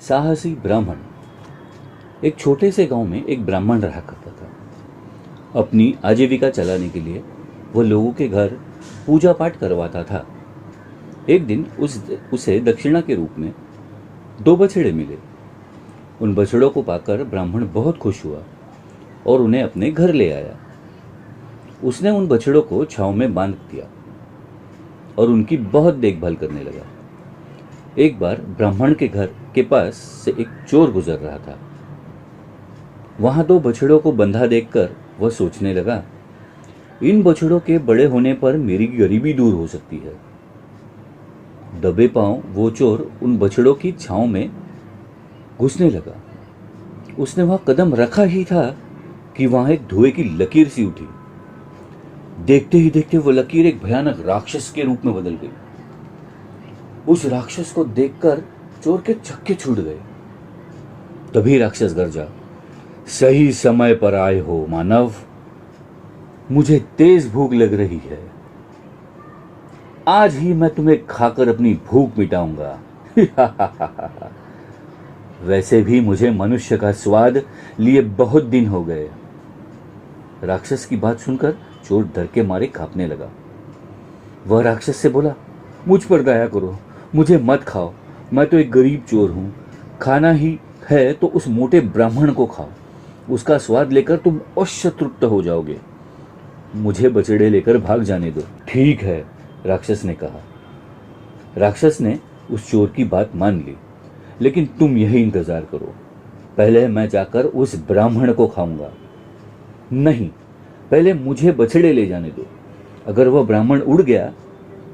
साहसी ब्राह्मण। एक छोटे से गांव में एक ब्राह्मण रहा करता था। अपनी आजीविका चलाने के लिए वह लोगों के घर पूजा पाठ करवाता था। एक दिन उसे दक्षिणा के रूप में 2 बछड़े मिले। उन बछड़ों को पाकर ब्राह्मण बहुत खुश हुआ और उन्हें अपने घर ले आया। उसने उन बछड़ों को छांव में बांध दिया और उनकी बहुत देखभाल करने लगा। एक बार ब्राह्मण के घर के पास से एक चोर गुजर रहा था। वहां 2 बछड़ों को बंधा देखकर वह सोचने लगा, इन बछड़ों के बड़े होने पर मेरी गरीबी दूर हो सकती है। दबे पांव वो चोर उन बछड़ों की छांव में घुसने लगा। उसने वहां कदम रखा ही था कि वहां एक धुएं की लकीर सी उठी। देखते ही देखते वो लकीर एक भयानक राक्षस के रूप में बदल गई। उस राक्षस को देखकर चोर के छक्के छूट गए। तभी राक्षस गरजा, सही समय पर आए हो मानव, मुझे तेज भूख लग रही है। आज ही मैं तुम्हें खाकर अपनी भूख मिटाऊंगा। वैसे भी मुझे मनुष्य का स्वाद लिए बहुत दिन हो गए। राक्षस की बात सुनकर चोर डर के मारे कांपने लगा। वह राक्षस से बोला, मुझ पर दया करो, मुझे मत खाओ, मैं तो एक गरीब चोर हूं। खाना ही है तो उस मोटे ब्राह्मण को खाओ, उसका स्वाद लेकर तुम अवश्य तृप्त हो जाओगे। मुझे बछड़े लेकर भाग जाने दो। ठीक है, राक्षस ने कहा। राक्षस ने उस चोर की बात मान ली, लेकिन तुम यही इंतजार करो, पहले मैं जाकर उस ब्राह्मण को खाऊंगा। नहीं, पहले मुझे बछड़े ले जाने दो। अगर वह ब्राह्मण उड़ गया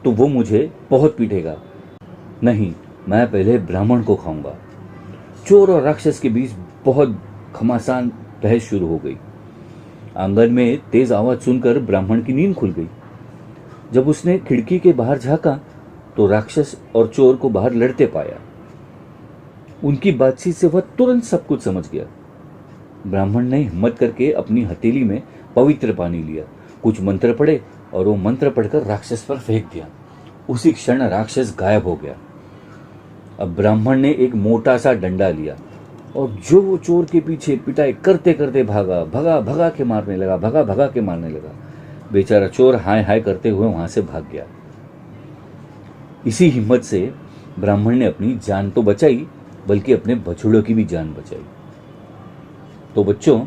तो वो मुझे बहुत पीटेगा। नहीं, मैं पहले ब्राह्मण को खाऊंगा। चोर और राक्षस के बीच बहुत घमासान बहस शुरू हो गई। आंगन में तेज आवाज सुनकर ब्राह्मण की नींद खुल गई। जब उसने खिड़की के बाहर झांका तो राक्षस और चोर को बाहर लड़ते पाया। उनकी बातचीत से वह तुरंत सब कुछ समझ गया। ब्राह्मण ने हिम्मत करके अपनी हथेली में पवित्र पानी लिया, कुछ मंत्र पढ़े और वो मंत्र पढ़कर राक्षस पर फेंक दिया। उसी क्षण राक्षस गायब हो गया। अब ब्राह्मण ने एक मोटा सा डंडा लिया और जो वो चोर के पीछे पिटाई करते करते भगा के मारने लगा। बेचारा चोर हाय हाय करते हुए वहां से भाग गया। इसी हिम्मत से ब्राह्मण ने अपनी जान तो बचाई, बल्कि अपने बछड़ों की भी जान बचाई। तो बच्चों,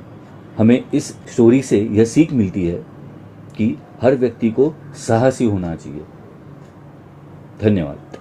हमें इस स्टोरी से यह सीख मिलती है कि हर व्यक्ति को साहसी होना चाहिए। धन्यवाद।